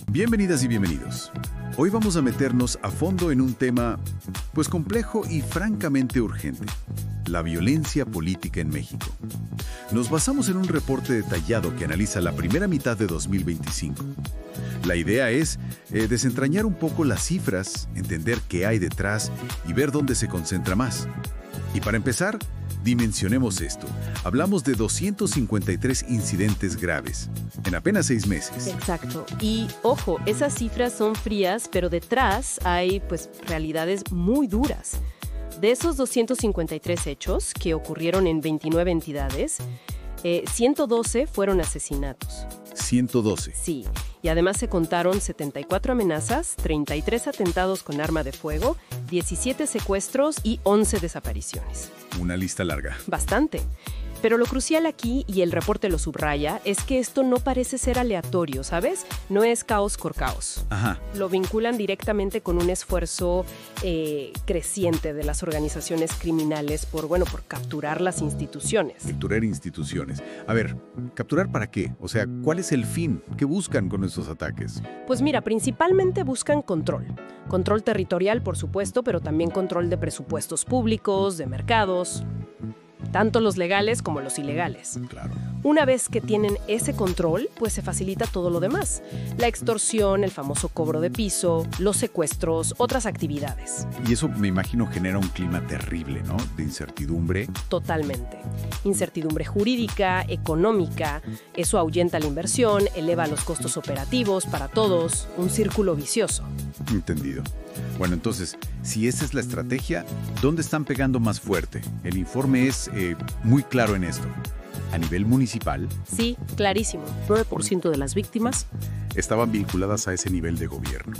Bienvenidas y bienvenidos. Hoy vamos a meternos a fondo en un tema, pues complejo y francamente urgente: la violencia política en México. Nos basamos en un reporte detallado que analiza la primera mitad de 2025. La idea es desentrañar un poco las cifras, entender qué hay detrás y ver dónde se concentra más. Y para empezar, dimensionemos esto. Hablamos de 253 incidentes graves en apenas 6 meses. Exacto. Y ojo, esas cifras son frías, pero detrás hay realidades muy duras. De esos 253 hechos que ocurrieron en 29 entidades, 112 fueron asesinatos. 112. Sí, y además se contaron 74 amenazas, 33 atentados con arma de fuego, 17 secuestros y 11 desapariciones. Una lista larga. Bastante. Pero lo crucial aquí, y el reporte lo subraya, es que esto no parece ser aleatorio, ¿sabes? No es caos por caos. Ajá. Lo vinculan directamente con un esfuerzo creciente de las organizaciones criminales por capturar las instituciones. Capturar instituciones. A ver, ¿capturar para qué? O sea, ¿cuál es el fin? ¿Qué buscan con estos ataques? Pues mira, principalmente buscan control. Control territorial, por supuesto, pero también control de presupuestos públicos, de mercados, tanto los legales como los ilegales. Claro. Una vez que tienen ese control, pues se facilita todo lo demás. La extorsión, el famoso cobro de piso, los secuestros, otras actividades. Y eso, me imagino, genera un clima terrible, ¿no? De incertidumbre. Totalmente. Incertidumbre jurídica, económica. Eso ahuyenta la inversión, eleva los costos operativos para todos. Un círculo vicioso. Entendido. Bueno, entonces, si esa es la estrategia, ¿dónde están pegando más fuerte? El informe es muy claro en esto. A nivel municipal, Sí, clarísimo. 9% de las víctimas. estaban vinculadas a ese nivel de gobierno.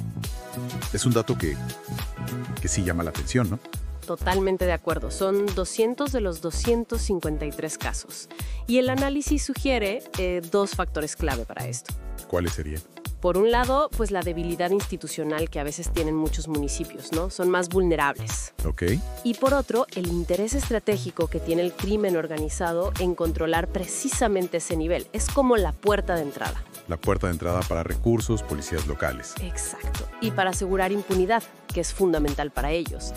Es un dato que sí llama la atención, ¿no? Totalmente de acuerdo. Son 200 de los 253 casos. Y el análisis sugiere 2 factores clave para esto. ¿Cuáles serían? Por un lado, pues la debilidad institucional que a veces tienen muchos municipios, ¿no? Son más vulnerables. Ok. Y por otro, el interés estratégico que tiene el crimen organizado en controlar precisamente ese nivel. Es como la puerta de entrada. La puerta de entrada para recursos, policías locales. Exacto. Y para asegurar impunidad, que es fundamental para ellos.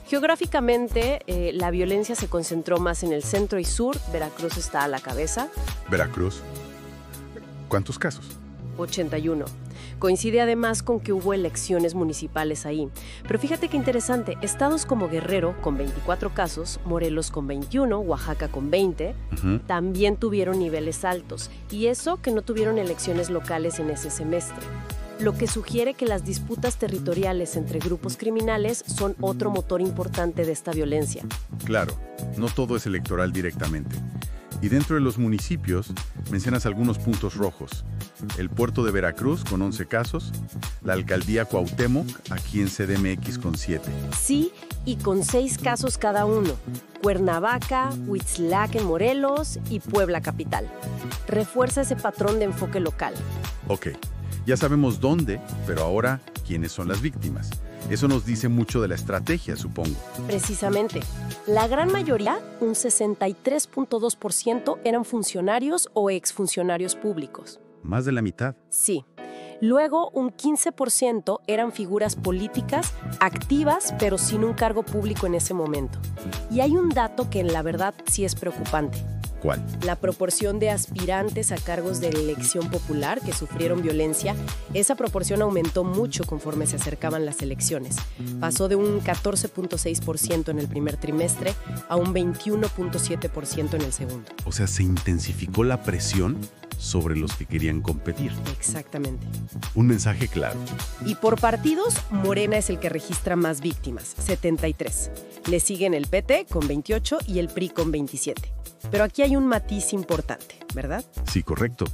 Geográficamente, la violencia se concentró más en el centro y sur. Veracruz está a la cabeza. Veracruz. ¿Cuántos casos? 81. Coincide además con que hubo elecciones municipales ahí. Pero fíjate qué interesante, estados como Guerrero, con 24 casos, Morelos con 21, Oaxaca con 20, también tuvieron niveles altos. Y eso que no tuvieron elecciones locales en ese semestre. Lo que sugiere que las disputas territoriales entre grupos criminales son otro motor importante de esta violencia. Claro, no todo es electoral directamente. Y dentro de los municipios, mencionas algunos puntos rojos. El puerto de Veracruz con 11 casos, la alcaldía Cuauhtémoc, aquí en CDMX con 7. Sí, y con 6 casos cada uno. Cuernavaca, Huitzlac en Morelos y Puebla capital. Refuerza ese patrón de enfoque local. Ok, ya sabemos dónde, pero ahora, ¿quiénes son las víctimas? Eso nos dice mucho de la estrategia, supongo. Precisamente. La gran mayoría, un 63.2%, eran funcionarios o exfuncionarios públicos. Más de la mitad. Sí. Luego, un 15% eran figuras políticas activas, pero sin un cargo público en ese momento. Y hay un dato que en la verdad sí es preocupante. ¿Cuál? La proporción de aspirantes a cargos de elección popular que sufrieron violencia, esa proporción aumentó mucho conforme se acercaban las elecciones. Pasó de un 14.6% en el primer trimestre a un 21.7% en el segundo. O sea, se intensificó la presión sobre los que querían competir. Exactamente. Un mensaje claro. Y por partidos, Morena es el que registra más víctimas, 73. Le siguen el PT con 28 y el PRI con 27. Pero aquí hay un matiz importante, ¿verdad? Sí, correcto.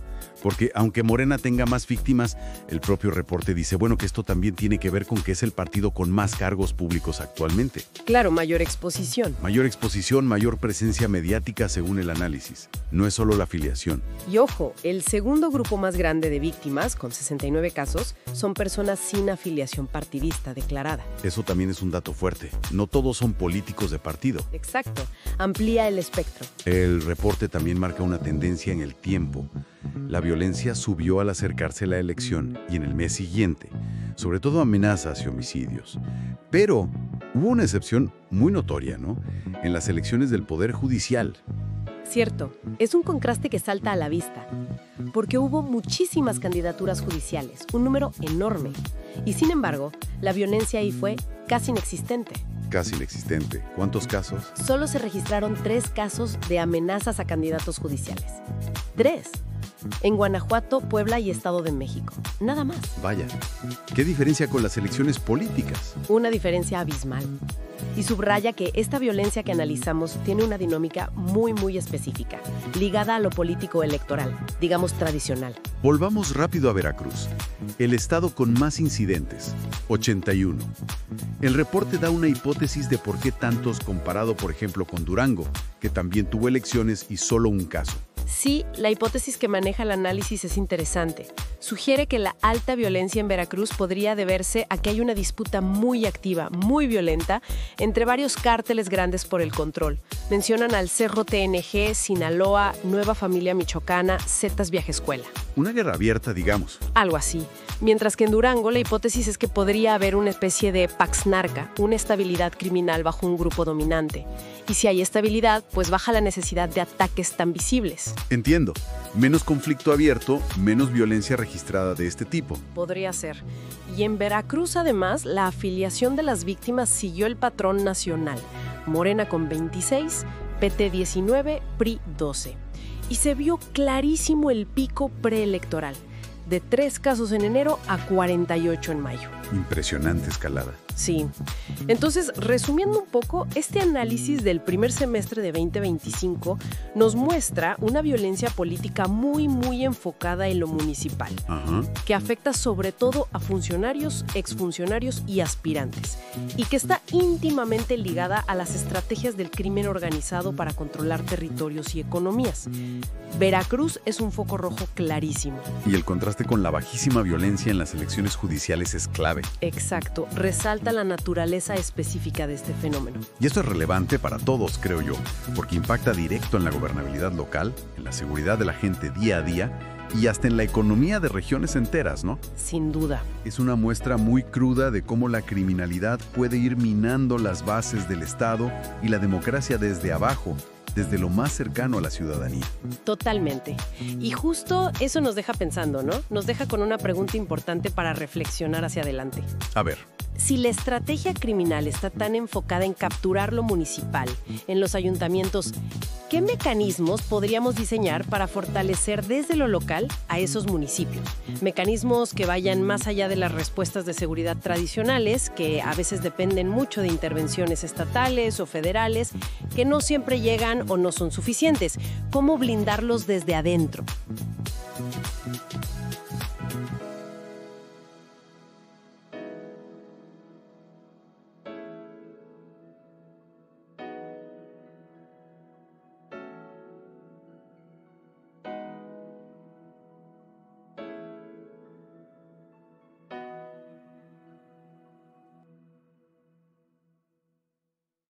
Porque aunque Morena tenga más víctimas, el propio reporte dice, bueno, que esto también tiene que ver con que es el partido con más cargos públicos actualmente. Claro, mayor exposición. Mayor exposición, mayor presencia mediática según el análisis. No es solo la afiliación. Y ojo, el segundo grupo más grande de víctimas, con 69 casos, son personas sin afiliación partidista declarada. Eso también es un dato fuerte. No todos son políticos de partido. Exacto. Amplía el espectro. El reporte también marca una tendencia en el tiempo. La violencia subió al acercarse la elección y en el mes siguiente, sobre todo amenazas y homicidios. Pero hubo una excepción muy notoria, ¿no? En las elecciones del Poder Judicial. Cierto, es un contraste que salta a la vista, porque hubo muchísimas candidaturas judiciales, un número enorme. Y sin embargo, la violencia ahí fue casi inexistente. Casi inexistente. ¿Cuántos casos? Solo se registraron 3 casos de amenazas a candidatos judiciales. 3. En Guanajuato, Puebla y Estado de México. Nada más. Vaya, ¿qué diferencia con las elecciones políticas? Una diferencia abismal. Y subraya que esta violencia que analizamos tiene una dinámica muy específica, ligada a lo político electoral, digamos tradicional. Volvamos rápido a Veracruz, el estado con más incidentes, 81. El reporte da una hipótesis de por qué tantos comparado, por ejemplo, con Durango, que también tuvo elecciones y solo un caso. Sí, la hipótesis que maneja el análisis es interesante. Sugiere que la alta violencia en Veracruz podría deberse a que hay una disputa muy activa, muy violenta, entre varios cárteles grandes por el control. Mencionan al Cerro TNG, Sinaloa, Nueva Familia Michoacana, Zetas Viajescuela. Una guerra abierta, digamos. Algo así. Mientras que en Durango la hipótesis es que podría haber una especie de pax narca, una estabilidad criminal bajo un grupo dominante. Y si hay estabilidad, pues baja la necesidad de ataques tan visibles. Entiendo. Menos conflicto abierto, menos violencia registrada de este tipo. Podría ser. Y en Veracruz, además, la afiliación de las víctimas siguió el patrón nacional. Morena con 26, PT 19, PRI 12. Y se vio clarísimo el pico preelectoral, de 3 casos en enero a 48 en mayo. Impresionante escalada. Sí. Entonces, resumiendo un poco, este análisis del primer semestre de 2025 nos muestra una violencia política muy enfocada en lo municipal, que afecta sobre todo a funcionarios, exfuncionarios y aspirantes, y que está íntimamente ligada a las estrategias del crimen organizado para controlar territorios y economías. Veracruz es un foco rojo clarísimo. Y el contraste con la bajísima violencia en las elecciones judiciales es clave. Exacto, resalta la naturaleza específica de este fenómeno. Y esto es relevante para todos, creo yo, porque impacta directo en la gobernabilidad local, en la seguridad de la gente día a día y hasta en la economía de regiones enteras, ¿no? Sin duda. Es una muestra muy cruda de cómo la criminalidad puede ir minando las bases del Estado y la democracia desde abajo, desde lo más cercano a la ciudadanía. Totalmente. Y justo eso nos deja pensando, ¿no? Nos deja con una pregunta importante para reflexionar hacia adelante. A ver. Si la estrategia criminal está tan enfocada en capturar lo municipal, en los ayuntamientos, ¿qué mecanismos podríamos diseñar para fortalecer desde lo local a esos municipios? Mecanismos que vayan más allá de las respuestas de seguridad tradicionales, que a veces dependen mucho de intervenciones estatales o federales, que no siempre llegan o no son suficientes. ¿Cómo blindarlos desde adentro?